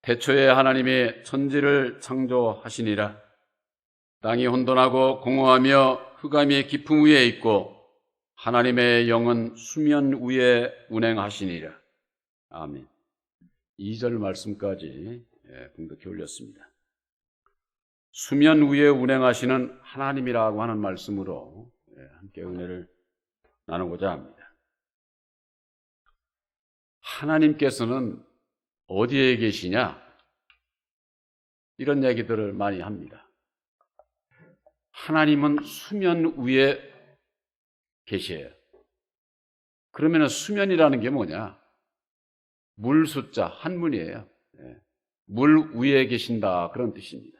태초에 하나님이 천지를 창조하시니라. 땅이 혼돈하고 공허하며 흑암이 깊음 위에 있고 하나님의 영은 수면 위에 운행하시니라. 아멘. 2절 말씀까지 공독해 올렸습니다. 수면 위에 운행하시는 하나님이라고 하는 말씀으로 함께 은혜를 나누고자 합니다. 하나님께서는 어디에 계시냐? 이런 얘기들을 많이 합니다. 하나님은 수면 위에 계셔요. 그러면 수면이라는 게 뭐냐? 물 숫자 한문이에요. 물 위에 계신다, 그런 뜻입니다.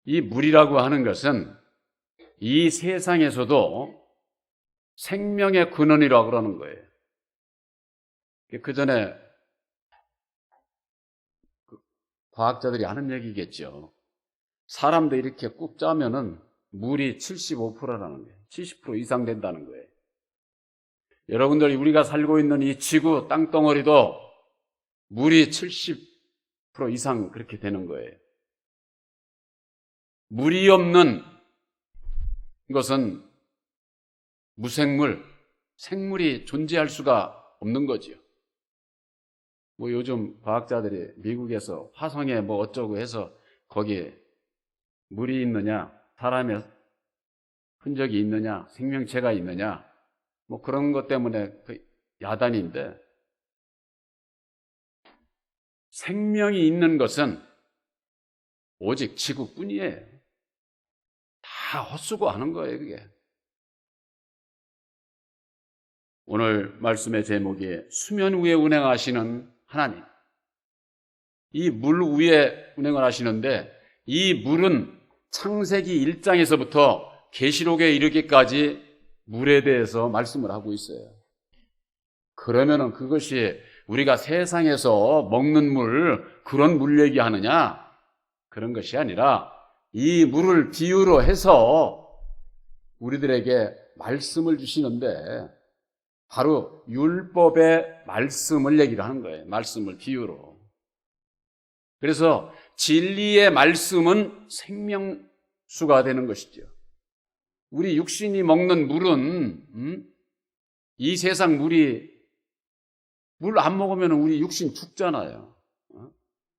이 물이라고 하는 것은 이 세상에서도 생명의 근원이라고 그러는 거예요. 그 전에 과학자들이 하는 얘기겠죠. 사람도 이렇게 꾹 짜면은 물이 75%라는 거예요. 70% 이상 된다는 거예요. 여러분들, 우리가 살고 있는 이 지구 땅덩어리도 물이 70% 이상 그렇게 되는 거예요. 물이 없는 것은 무생물, 생물이 존재할 수가 없는 거지요. 요즘 과학자들이 미국에서 화성에 어쩌고 해서 거기에 물이 있느냐, 사람의 흔적이 있느냐, 생명체가 있느냐, 그런 것 때문에 야단인데, 생명이 있는 것은 오직 지구뿐이에요. 다 헛수고 하는 거예요, 그게. 오늘 말씀의 제목이 수면 위에 운행하시는 하나님. 이 물 위에 운행을 하시는데, 이 물은 창세기 1장에서부터 계시록에 이르기까지 물에 대해서 말씀을 하고 있어요. 그러면은 그것이 우리가 세상에서 먹는 물, 그런 물 얘기하느냐? 그런 것이 아니라 이 물을 비유로 해서 우리들에게 말씀을 주시는데, 바로 율법의 말씀을 얘기를 하는 거예요. 말씀을 비유로. 그래서 진리의 말씀은 생명수가 되는 것이죠. 우리 육신이 먹는 물은 이 세상 물이, 물 안 먹으면 우리 육신 죽잖아요.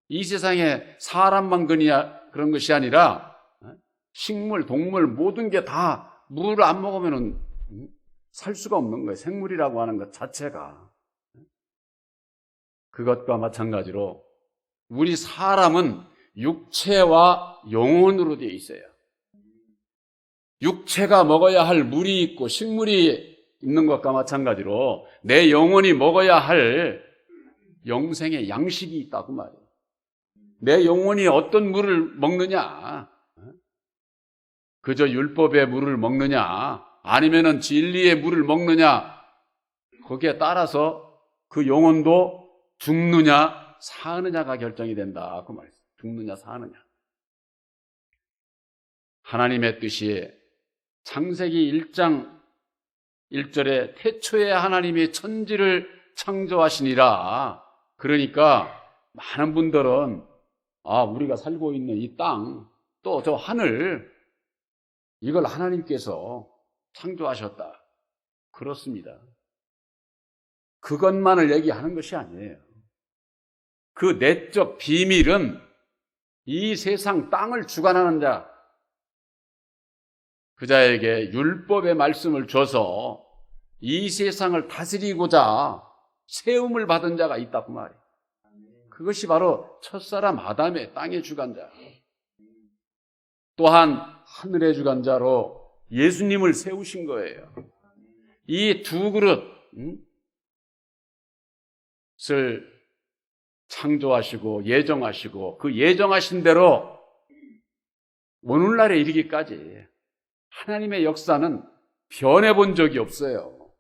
이 세상에 사람만 그런 것이 아니라 식물, 동물 모든 게 다 물을 안 먹으면 살 수가 없는 거예요. 생물이라고 하는 것 자체가. 그것과 마찬가지로 우리 사람은 육체와 영혼으로 되어 있어요. 육체가 먹어야 할 물이 있고 식물이 있는 것과 마찬가지로 내 영혼이 먹어야 할 영생의 양식이 있다고 말이에요. 내 영혼이 어떤 물을 먹느냐? 그저 율법의 물을 먹느냐? 아니면은 진리의 물을 먹느냐? 거기에 따라서 그 영혼도 죽느냐 사느냐가 결정이 된다, 그 말이에요. 죽느냐 사느냐. 하나님의 뜻이 창세기 1장 1절에 태초에 하나님이 천지를 창조하시니라. 그러니까 많은 분들은 우리가 살고 있는 이 땅, 또 저 하늘, 이걸 하나님께서 창조하셨다. 그렇습니다. 그것만을 얘기하는 것이 아니에요. 그 내적 비밀은 이 세상 땅을 주관하는 자, 그 자에게 율법의 말씀을 줘서 이 세상을 다스리고자 세움을 받은 자가 있다고 말이에요. 그것이 바로 첫사람 아담의 땅의 주관자, 또한 하늘의 주관자로 예수님을 세우신 거예요. 이 두 그릇을 창조하시고 예정하시고 그 예정하신 대로 오늘날에 이르기까지 하나님의 역사는 변해본 적이 없어요.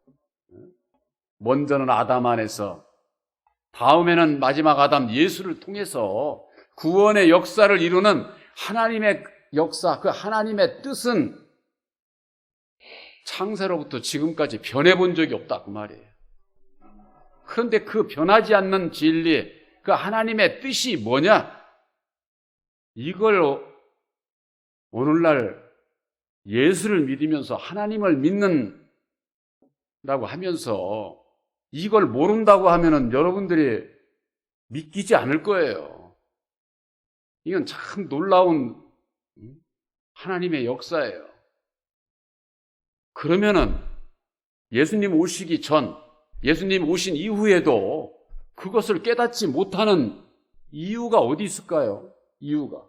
먼저는 아담 안에서, 다음에는 마지막 아담 예수를 통해서 구원의 역사를 이루는 하나님의 역사, 그 하나님의 뜻은 창세로부터 지금까지 변해본 적이 없다, 그 말이에요. 그런데 그 변하지 않는 진리, 그 하나님의 뜻이 뭐냐? 이걸 오늘날 예수를 믿으면서 하나님을 믿는다고 하면서 이걸 모른다고 하면은 여러분들이 믿기지 않을 거예요. 이건 참 놀라운 하나님의 역사예요. 그러면은 예수님 오시기 전, 예수님 오신 이후에도 그것을 깨닫지 못하는 이유가 어디 있을까요? 이유가.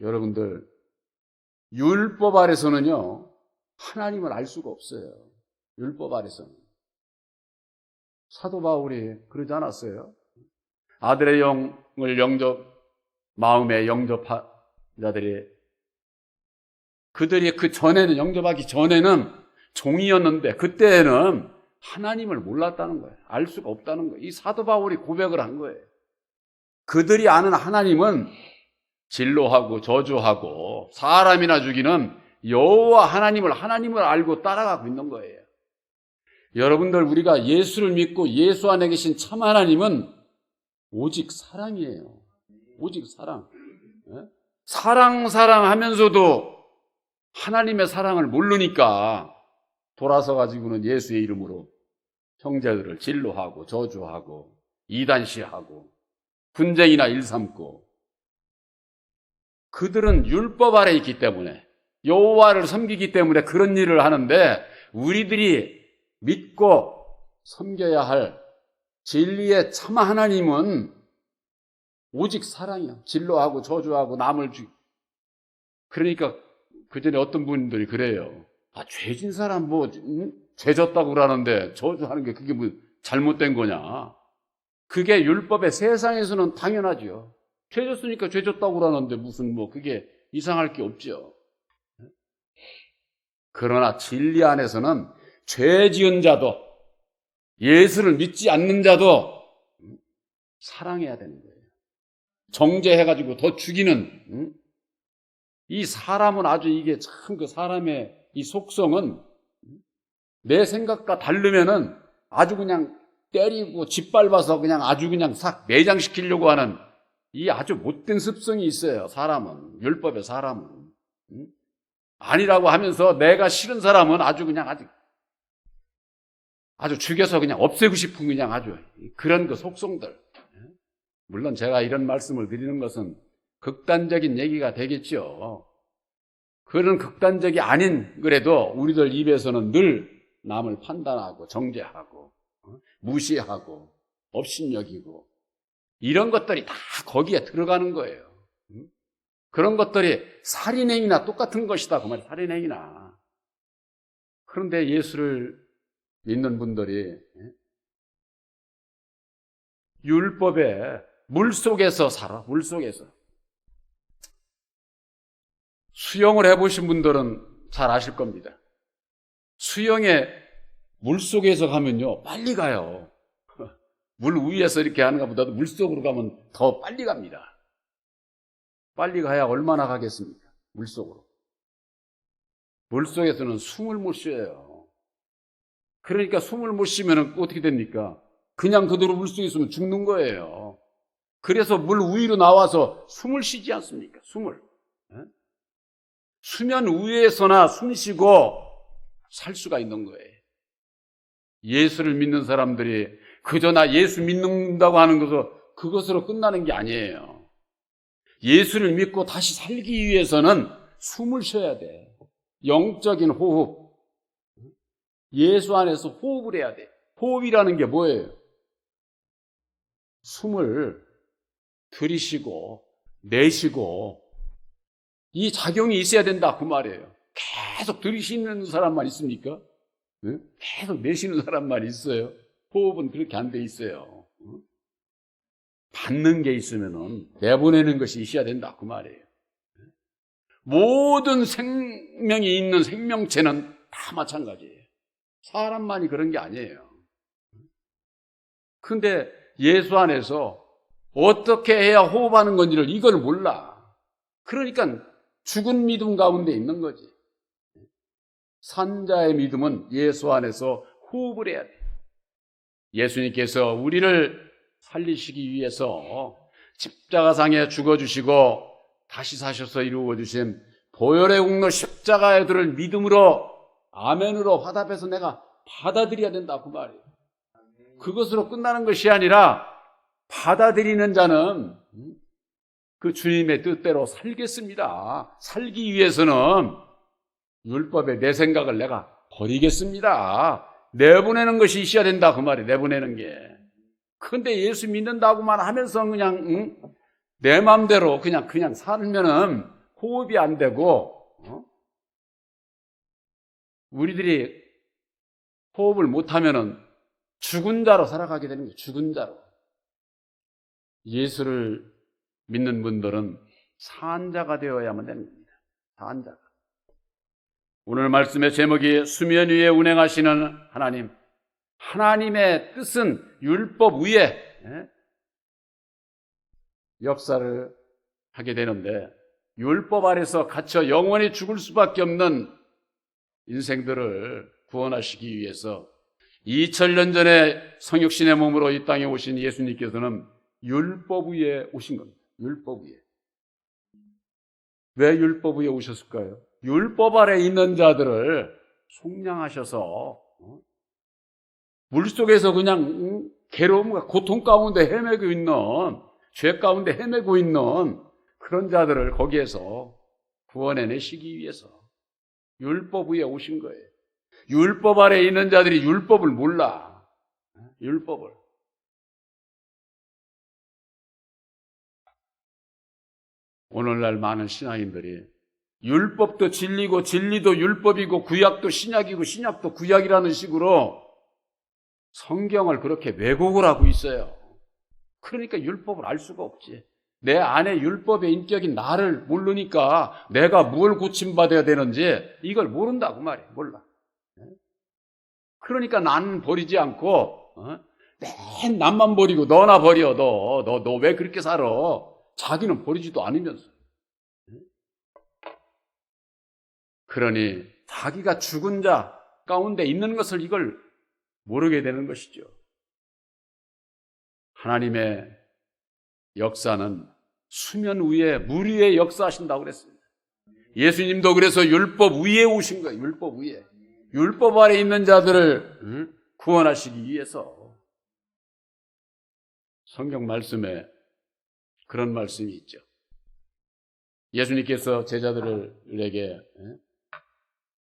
여러분들, 율법 아래서는요, 하나님을 알 수가 없어요. 율법 아래서는. 사도 바울이 그러지 않았어요? 아들의 영을 마음에 영접한 자들이, 그들이 그 전에는, 영접하기 전에는 종이었는데, 그때는 하나님을 몰랐다는 거예요. 알 수가 없다는 거예요. 이 사도 바울이 고백을 한 거예요. 그들이 아는 하나님은 진노하고 저주하고 사람이나 죽이는 여호와 하나님을 알고 따라가고 있는 거예요. 여러분들, 우리가 예수를 믿고 예수 안에 계신 참 하나님은 오직 사랑이에요. 오직 사랑. 사랑하면서도 하나님의 사랑을 모르니까 돌아서 가지고는 예수의 이름으로 형제들을 진노하고 저주하고 이단시하고 분쟁이나 일삼고, 그들은 율법 아래 있기 때문에, 여호와를 섬기기 때문에 그런 일을 하는데, 우리들이 믿고 섬겨야 할 진리의 참 하나님은 오직 사랑이야. 진노하고 저주하고 남을 그러니까 그전에 어떤 분들이 그래요. 죄진 사람 죄졌다고 그러는데 저주하는 게 그게 잘못된 거냐? 그게 율법의 세상에서는 당연하죠. 죄졌으니까 죄졌다고 그러는데 그게 이상할 게 없죠. 그러나 진리 안에서는 죄 지은 자도, 예수를 믿지 않는 자도 사랑해야 되는 거예요. 정죄해가지고 더 죽이는, 이 사람은 아주 이게 참 그 사람의 이 속성은 내 생각과 다르면은 아주 그냥 때리고 짓밟아서 그냥 아주 그냥 싹 매장시키려고 하는 이 아주 못된 습성이 있어요. 사람은, 율법의 사람은. 아니라고 하면서 내가 싫은 사람은 아주 그냥 아주 죽여서 그냥 없애고 싶은 그냥 아주 그런 그 속성들. 물론 제가 이런 말씀을 드리는 것은 극단적인 얘기가 되겠죠. 그런 극단적이 아닌 그래도 우리들 입에서는 늘 남을 판단하고 정죄하고 무시하고 업신여기고 이런 것들이 다 거기에 들어가는 거예요. 그런 것들이 살인행위나 똑같은 것이다. 그 말이 살인행위나. 그런데 예수를 믿는 분들이 율법의 물속에서 살아. 물속에서. 수영을 해보신 분들은 잘 아실 겁니다. 수영에 물속에서 가면요 빨리 가요. 물 위에서 이렇게 하는 것보다도 물속으로 가면 더 빨리 갑니다. 빨리 가야 얼마나 가겠습니까? 물속으로. 물속에서는 숨을 못 쉬어요. 그러니까 숨을 못 쉬면 어떻게 됩니까? 그냥 그대로 물속에 있으면 죽는 거예요. 그래서 물 위로 나와서 숨을 쉬지 않습니까? 숨을. 수면 위에서나 숨 쉬고 살 수가 있는 거예요. 예수를 믿는 사람들이 그저 나 예수 믿는다고 하는 그것으로 끝나는 게 아니에요. 예수를 믿고 다시 살기 위해서는 숨을 쉬어야 돼. 영적인 호흡. 예수 안에서 호흡을 해야 돼. 호흡이라는 게 뭐예요? 숨을 들이쉬고 내쉬고 이 작용이 있어야 된다 그 말이에요. 계속 들이쉬는 사람만 있습니까? 계속 내쉬는 사람만 있어요. 호흡은 그렇게 안 돼 있어요. 받는 게 있으면은 내보내는 것이 있어야 된다 그 말이에요. 모든 생명이 있는 생명체는 다 마찬가지예요. 사람만이 그런 게 아니에요. 근데 예수 안에서 어떻게 해야 호흡하는 건지를 이걸 몰라. 그러니까 죽은 믿음 가운데 있는 거지. 산자의 믿음은 예수 안에서 호흡을 해야 돼. 예수님께서 우리를 살리시기 위해서 십자가상에 죽어주시고 다시 사셔서 이루어주신 보혈의 공로 십자가의 들을 믿음으로 아멘으로 화답해서 내가 받아들여야 된다 그 말이에요. 그것으로 끝나는 것이 아니라 받아들이는 자는 그 주님의 뜻대로 살겠습니다. 살기 위해서는 율법의 내 생각을 내가 버리겠습니다. 내보내는 것이 있어야 된다 그 말이에요. 내보내는 게. 근데 예수 믿는다고만 하면서 그냥 내 마음대로 그냥 살면은 호흡이 안 되고 우리들이 호흡을 못하면은 죽은 자로 살아가게 되는 거예요. 죽은 자로. 예수를 믿는 분들은 산 자가 되어야만 되는 겁니다. 산 자가. 오늘 말씀의 제목이 수면 위에 운행하시는 하나님. 하나님의 뜻은 율법 위에 역사를 하게 되는데 율법 아래서 갇혀 영원히 죽을 수밖에 없는 인생들을 구원하시기 위해서 2000년 전에 성육신의 몸으로 이 땅에 오신 예수님께서는 율법 위에 오신 겁니다. 율법 위에. 왜 율법 위에 오셨을까요? 율법 아래 있는 자들을 속량하셔서 물속에서 그냥 괴로움과 고통 가운데 헤매고 있는, 죄 가운데 헤매고 있는 그런 자들을 거기에서 구원해내시기 위해서 율법 위에 오신 거예요. 율법 아래 있는 자들이 율법을 몰라. 율법을. 오늘날 많은 신앙인들이 율법도 진리고 진리도 율법이고 구약도 신약이고 신약도 구약이라는 식으로 성경을 그렇게 왜곡을 하고 있어요. 그러니까 율법을 알 수가 없지. 내 안에 율법의 인격인 나를 모르니까 내가 뭘 고침받아야 되는지 이걸 모른다고 말이에요. 몰라. 그러니까 나는 버리지 않고 맨 남만 버리고 너나 버려. 너 왜 그렇게 살아? 자기는 버리지도 않으면서. 그러니 자기가 죽은 자 가운데 있는 것을 이걸 모르게 되는 것이죠. 하나님의 역사는 수면 위에 물 위에 역사하신다고 그랬습니다. 예수님도 그래서 율법 위에 오신 거예요. 율법 위에. 율법 아래 있는 자들을 구원하시기 위해서. 성경 말씀에 그런 말씀이 있죠. 예수님께서 제자들에게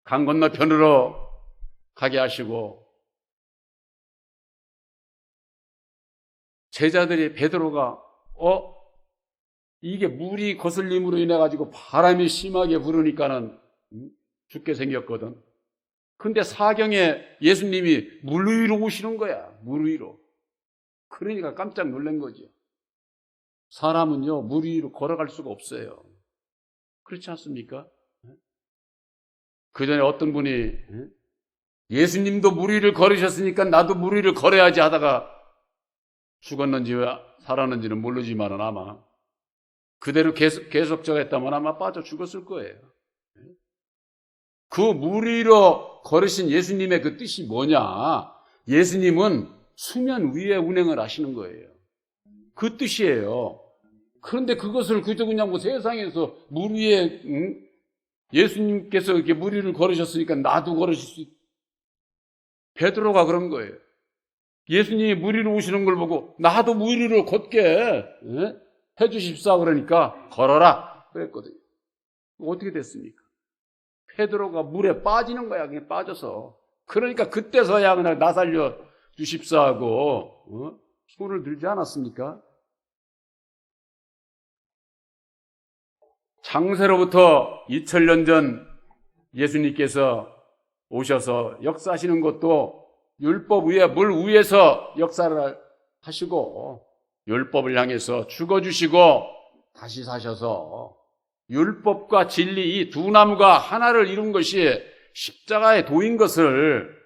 강 건너편으로 가게 하시고 제자들이 베드로가 이게 물이 거슬림으로 인해 가지고 바람이 심하게 부르니까는 죽게 생겼거든. 근데 사경에 예수님이 물 위로 오시는 거야. 물 위로. 그러니까 깜짝 놀란 거죠. 사람은요 물 위로 걸어갈 수가 없어요. 그렇지 않습니까? 그 전에 어떤 분이 예수님도 물 위를 걸으셨으니까 나도 물 위를 걸어야지 하다가 죽었는지 살았는지는 모르지만 아마 그대로 계속적으로 했다면 아마 빠져 죽었을 거예요. 그 물 위로 걸으신 예수님의 그 뜻이 뭐냐? 예수님은 수면 위에 운행을 하시는 거예요. 그 뜻이에요. 그런데 그것을 그저 그냥 세상에서 물 위에 예수님께서 이렇게 물 위를 걸으셨으니까 나도 걸으실 수 있다. 베드로가 그런 거예요. 예수님이 물 위로 오시는 걸 보고 나도 물 위로 걷게 해주십사 그러니까 걸어라 그랬거든요. 어떻게 됐습니까? 베드로가 물에 빠지는 거야. 그냥 빠져서. 그러니까 그때서야 그냥 나 살려 주십사 하고 손을 들지 않았습니까? 창세로부터 2000년 전 예수님께서 오셔서 역사하시는 것도 율법 위에 물 위에서 역사를 하시고 율법을 향해서 죽어주시고 다시 사셔서 율법과 진리 이 두 나무가 하나를 이룬 것이 십자가의 도인 것을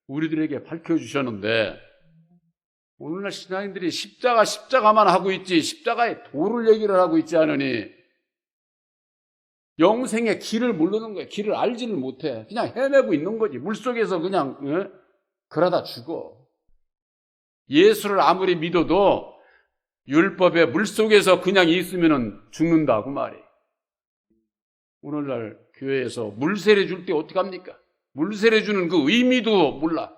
우리들에게 밝혀주셨는데 오늘날 신앙인들이 십자가만 하고 있지 십자가의 도를 얘기를 하고 있지 않으니 영생의 길을 모르는 거예요. 길을 알지를 못해. 그냥 헤매고 있는 거지. 물속에서 그냥 그러다 죽어. 예수를 아무리 믿어도 율법의 물속에서 그냥 있으면 죽는다고 말이에요. 오늘날 교회에서 물세례 줄 때 어떻게 합니까? 물세례 주는 그 의미도 몰라.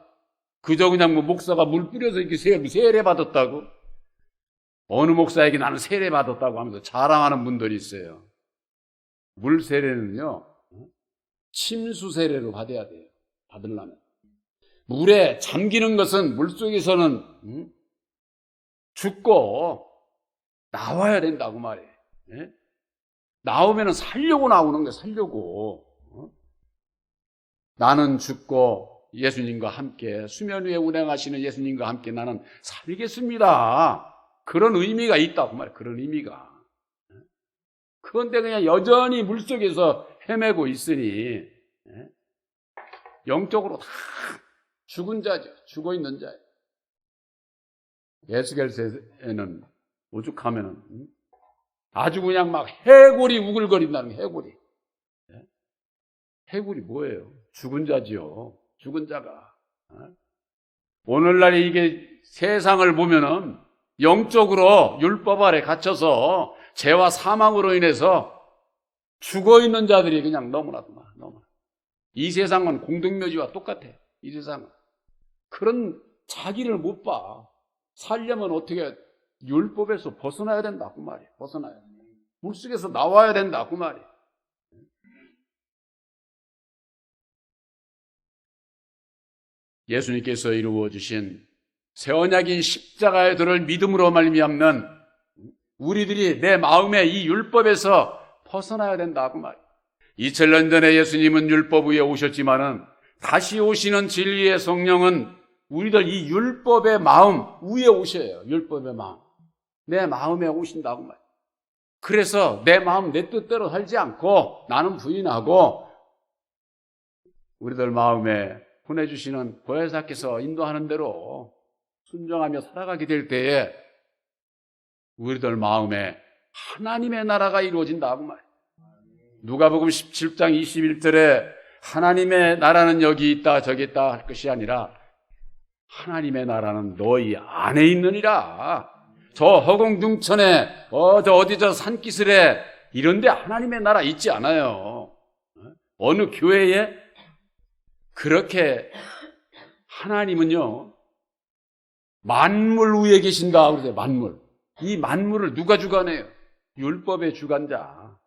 그저 그냥 뭐 목사가 물 뿌려서 이렇게 세례 받았다고, 어느 목사에게 나는 세례 받았다고 하면서 자랑하는 분들이 있어요. 물 세례는요, 침수 세례로 받아야 돼요. 받으려면. 물에 잠기는 것은 물속에서는 죽고 나와야 된다고 말이에요. 예? 나오면 살려고 나오는 거예요. 살려고. 나는 죽고 예수님과 함께 수면 위에 운행하시는 예수님과 함께 나는 살겠습니다. 그런 의미가 있다고 말이에요. 그런 의미가. 그런데 그냥 여전히 물속에서 헤매고 있으니 영적으로 다 죽은 자죠. 죽어 있는 자예요. 에스겔서에는 오죽하면은 아주 그냥 막 해골이 우글거린다는 거예요. 해골이. 해골이 뭐예요? 죽은 자지요. 죽은 자가. 오늘날 이게 세상을 보면은 영적으로 율법 아래 갇혀서 죄와 사망으로 인해서 죽어 있는 자들이 그냥 너무나도 많아. 너무나. 이 세상은 공동묘지와 똑같아. 이 세상은. 그런 자기를 못 봐. 살려면 어떻게 율법에서 벗어나야 된다 그 말이에요. 벗어나야 돼. 물속에서 나와야 된다 그 말이에요. 예수님께서 이루어 주신 새 언약인 십자가의 도를 믿음으로 말미암는 우리들이 내 마음에 이 율법에서 벗어나야 된다 그 말이에요. 2000년 전에 예수님은 율법 위에 오셨지만은 다시 오시는 진리의 성령은 우리들 이 율법의 마음 위에 오셔요. 율법의 마음. 내 마음에 오신다고 말이에요. 그래서 내 마음 내 뜻대로 살지 않고 나는 부인하고 우리들 마음에 보내주시는 보혜사께서 인도하는 대로 순종하며 살아가게 될 때에 우리들 마음에 하나님의 나라가 이루어진다고 말이에요. 누가복음 17장 21절에 하나님의 나라는 여기 있다 저기 있다 할 것이 아니라 하나님의 나라는 너희 안에 있느니라. 저 허공둥천에 어디 저 산기슭에 이런데 하나님의 나라 있지 않아요. 어느 교회에 그렇게 하나님은요 만물 위에 계신다 그러세요. 만물. 이 만물을 누가 주관해요? 율법의 주관자.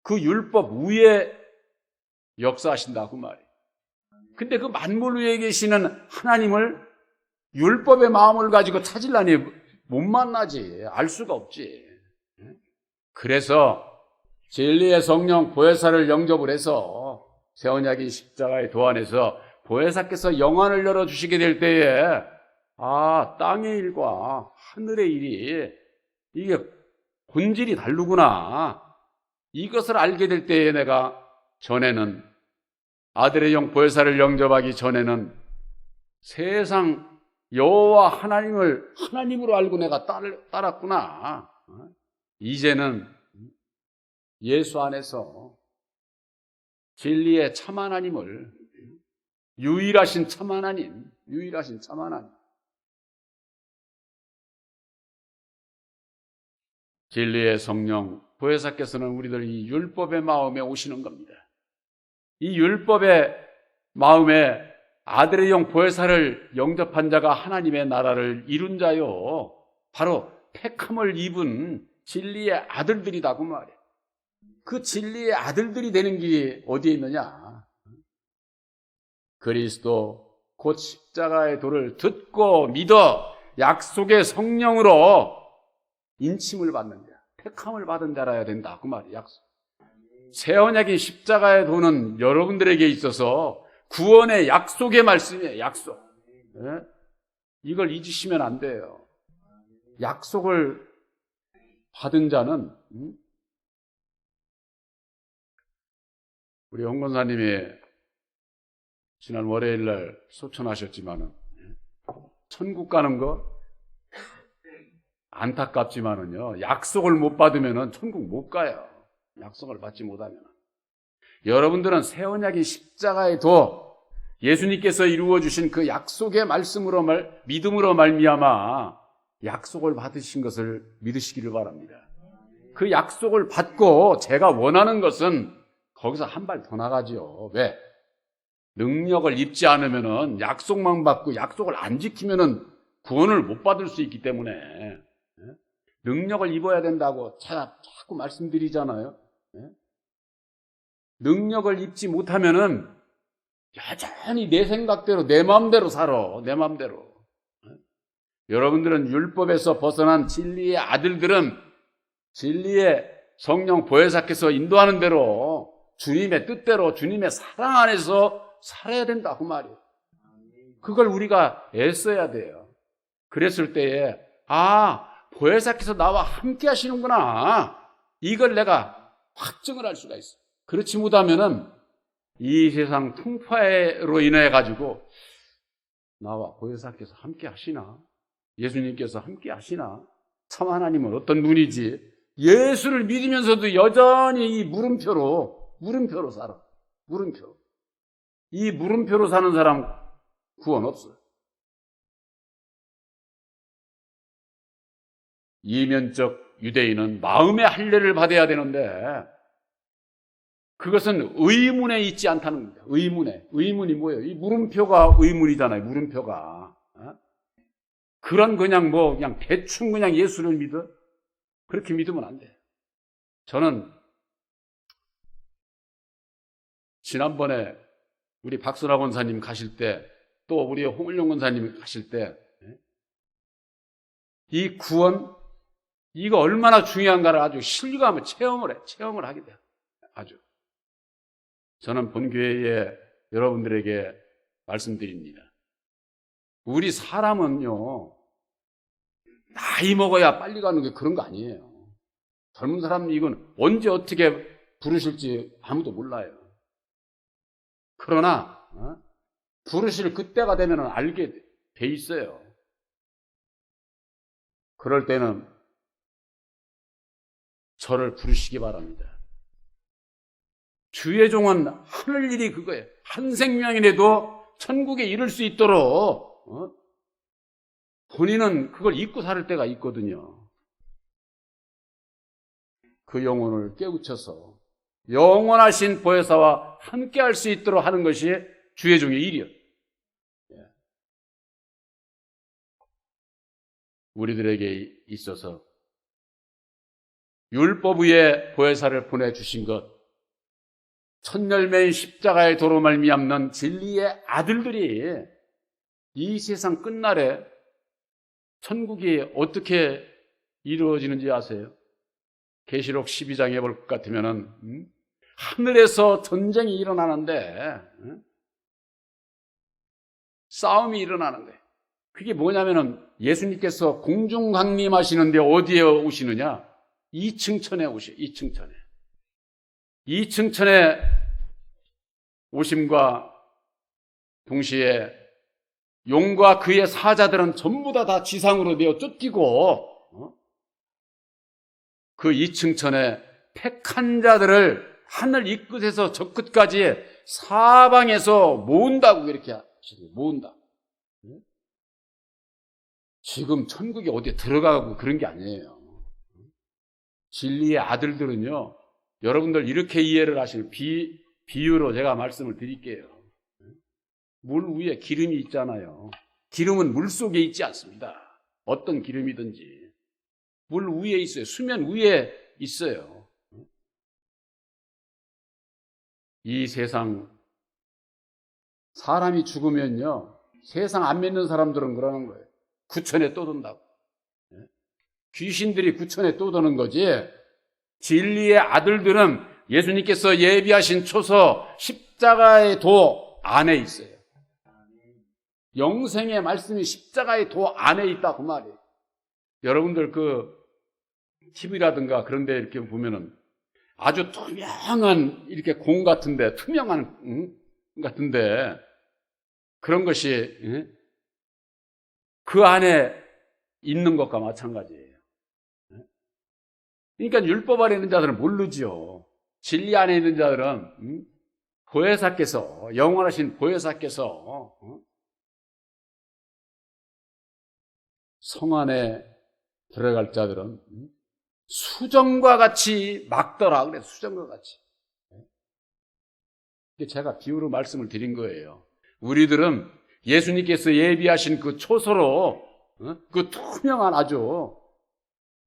그 율법 위에 역사하신다고 말이에요. 근데 그 만물 위에 계시는 하나님을 율법의 마음을 가지고 찾으려니 못 만나지. 알 수가 없지. 그래서 진리의 성령 보혜사를 영접을 해서 새 언약인 십자가의 도안에서 보혜사께서 영안을 열어주시게 될 때에 땅의 일과 하늘의 일이 이게 본질이 다르구나. 이것을 알게 될 때에 내가 전에는 아들의 영 보혜사를 영접하기 전에는 세상 여호와 하나님을 하나님으로 알고 내가 따랐구나. 이제는 예수 안에서 진리의 참 하나님을 유일하신 참 하나님 진리의 성령 보혜사께서는 우리들 이 율법의 마음에 오시는 겁니다. 이 율법의 마음에 아들의 영 보혜사를 영접한 자가 하나님의 나라를 이룬 자요 바로 택함을 입은 진리의 아들들이다고 말이에요. 그 진리의 아들들이 되는 길이 어디에 있느냐? 그리스도 곧 십자가의 도를 듣고 믿어 약속의 성령으로 인침을 받는 자, 택함을 받은 자라야 된다 그 말이에요. 약속. 새 언약인 십자가의 도는 여러분들에게 있어서 구원의 약속의 말씀이에요. 약속. 네? 이걸 잊으시면 안 돼요. 약속을 받은 자는 우리 홍 권사님이 지난 월요일날 소천하셨지만은 천국 가는 거 안타깝지만은요 약속을 못 받으면은 천국 못 가요. 약속을 받지 못하면. 여러분들은 새 언약인 십자가의 도 예수님께서 이루어 주신 그 약속의 말씀으로 믿음으로 말미암아 약속을 받으신 것을 믿으시기를 바랍니다. 그 약속을 받고 제가 원하는 것은 거기서 한 발 더 나가죠. 왜? 능력을 입지 않으면은 약속만 받고 약속을 안 지키면은 구원을 못 받을 수 있기 때문에 능력을 입어야 된다고 자꾸 말씀드리잖아요. 능력을 입지 못하면은 여전히 내 생각대로 내 마음대로 살아. 내 마음대로. 여러분들은 율법에서 벗어난 진리의 아들들은 진리의 성령 보혜사께서 인도하는 대로 주님의 뜻대로 주님의 사랑 안에서 살아야 된다 그 말이에요. 그걸 우리가 애써야 돼요. 그랬을 때에 보혜사께서 나와 함께 하시는구나. 이걸 내가 확증을 할 수가 있어요. 그렇지 못하면은 이 세상 풍파로 인해 가지고 나와 보혜사께서 함께 하시나? 예수님께서 함께 하시나? 참 하나님은 어떤 분이지? 예수를 믿으면서도 여전히 이 물음표로 살아. 물음표. 이 물음표로 사는 사람 구원 없어요. 이면적 유대인은 마음의 할례를 받아야 되는데 그것은 의문에 있지 않다는 겁니다. 의문이 뭐예요? 이 물음표가 의문이잖아요. 물음표가. 그냥 대충 그냥 예수를 믿어? 그렇게 믿으면 안 돼요. 저는 지난번에 우리 박선학 원사님 가실 때, 또 우리 홍을용 원사님 가실 때, 이 구원, 이거 얼마나 중요한가를 아주 실감을 체험을 하게 돼요. 아주. 저는 본교회에 여러분들에게 말씀드립니다. 우리 사람은요, 나이 먹어야 빨리 가는 게 그런 거 아니에요. 젊은 사람은 이건 언제 어떻게 부르실지 아무도 몰라요. 그러나 부르실 그때가 되면 알게 돼 있어요. 그럴 때는 저를 부르시기 바랍니다. 주의 종은 하늘 일이 그거예요. 한 생명이라도 천국에 이를 수 있도록 본인은 그걸 잊고 살 때가 있거든요. 그 영혼을 깨우쳐서 영원하신 보혜사와 함께 할 수 있도록 하는 것이 주의 종의 일이요. 우리들에게 있어서 율법 위에 보혜사를 보내주신 것, 첫열매인 십자가의 도로 말미암는 진리의 아들들이 이 세상 끝날에 천국이 어떻게 이루어지는지 아세요? 계시록 12장에 볼 것 같으면은 하늘에서 전쟁이 일어나는데 싸움이 일어나는 거예요. 그게 뭐냐면은 예수님께서 공중 강림하시는데 어디에 오시느냐? 2층 천에 오셔요. 2층 천에. 2층 천에 오심과 동시에 용과 그의 사자들은 전부 다 지상으로 내어 쫓기고 그 2층 천에 택한 자들을 하늘 이 끝에서 저 끝까지 사방에서 모은다고 이렇게 하시고 모은다. 지금 천국에 어디에 들어가고 그런 게 아니에요. 진리의 아들들은요, 여러분들 이렇게 이해를 하시는 비유로 제가 말씀을 드릴게요. 물 위에 기름이 있잖아요. 기름은 물 속에 있지 않습니다. 어떤 기름이든지. 물 위에 있어요. 수면 위에 있어요. 이 세상, 사람이 죽으면요, 세상 안 믿는 사람들은 그러는 거예요. 구천에 떠든다고. 귀신들이 구천에 떠드는 거지. 진리의 아들들은 예수님께서 예비하신 초서 십자가의 도 안에 있어요. 영생의 말씀이 십자가의 도 안에 있다 그 말이에요. 여러분들 그 TV라든가 그런 데 이렇게 보면은 아주 투명한 이렇게 공 같은데, 투명한 같은데 그런 것이 그 안에 있는 것과 마찬가지예요. 그러니까 율법 안에 있는 자들은 모르죠. 진리 안에 있는 자들은 보혜사께서, 영원하신 보혜사께서 성 안에 들어갈 자들은 수정과 같이 막더라 그래. 수정과 같이. 이게 제가 비유로 말씀을 드린 거예요. 우리들은 예수님께서 예비하신 그 초소로 그 투명한 아주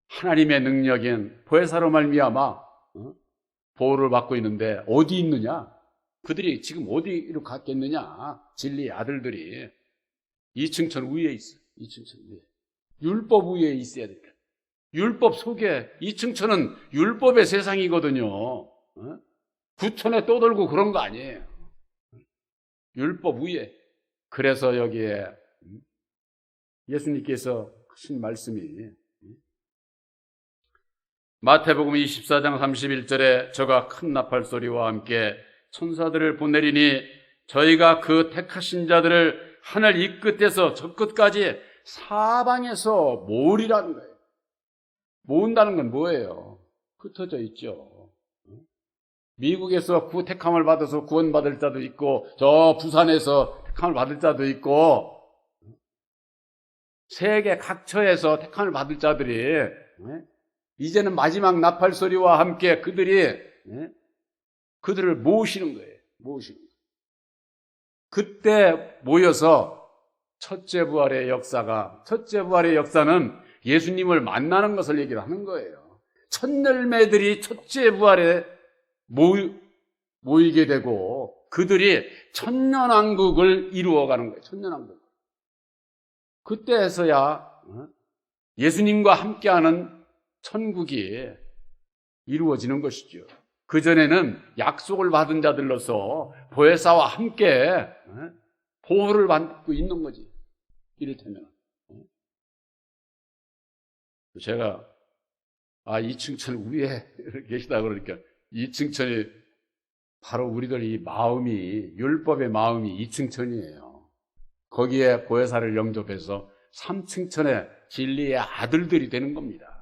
하나님의 능력인 보혜사로 말미암아 보호를 받고 있는데 어디 있느냐? 그들이 지금 어디로 갔겠느냐? 진리의 아들들이 2층천 위에 있어. 2층천 위에. 율법 위에 있어야 돼. 율법 속에 2층천은 율법의 세상이거든요. 9천에 떠돌고 그런 거 아니에요. 율법 위에. 그래서 여기에 예수님께서 하신 말씀이 마태복음 24장 31절에 저가 큰 나팔 소리와 함께 천사들을 보내리니 저희가 그 택하신 자들을 하늘 이 끝에서 저 끝까지 사방에서 모으리라는 거예요. 모은다는 건 뭐예요? 흩어져 있죠. 미국에서 택함을 받아서 구원받을 자도 있고 저 부산에서 택함을 받을 자도 있고 세계 각처에서 택함을 받을 자들이 이제는 마지막 나팔 소리와 함께 그들을 모으시는 거예요. 모으시는 거예요. 그때 모여서 첫째 부활의 역사는 예수님을 만나는 것을 얘기를 하는 거예요. 첫 열매들이 첫째 부활에 모이게 되고 그들이 천년왕국을 이루어가는 거예요. 천년왕국. 그때에서야 예수님과 함께하는 천국이 이루어지는 것이죠. 그전에는 약속을 받은 자들로서 보혜사와 함께 보호를 받고 있는 거지. 이를테면. 제가 2층천 위에 계시다 그러니까 2층천이 바로 우리들 이 마음이 율법의 마음이 2층천이에요. 거기에 보혜사를 영접해서 3층천의 진리의 아들들이 되는 겁니다.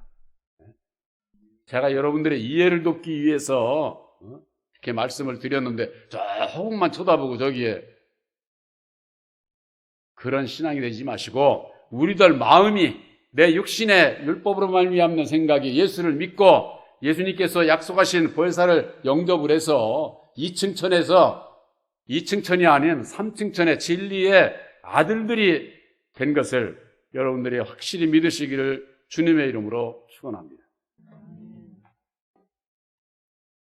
제가 여러분들의 이해를 돕기 위해서 이렇게 말씀을 드렸는데 저 허공만 쳐다보고 저기에 그런 신앙이 되지 마시고 우리들 마음이 내 육신의 율법으로 말미암는 생각이 예수를 믿고 예수님께서 약속하신 보혜사를 영접을 해서 2층천이 아닌 3층천의 진리의 아들들이 된 것을 여러분들이 확실히 믿으시기를 주님의 이름으로 축원합니다.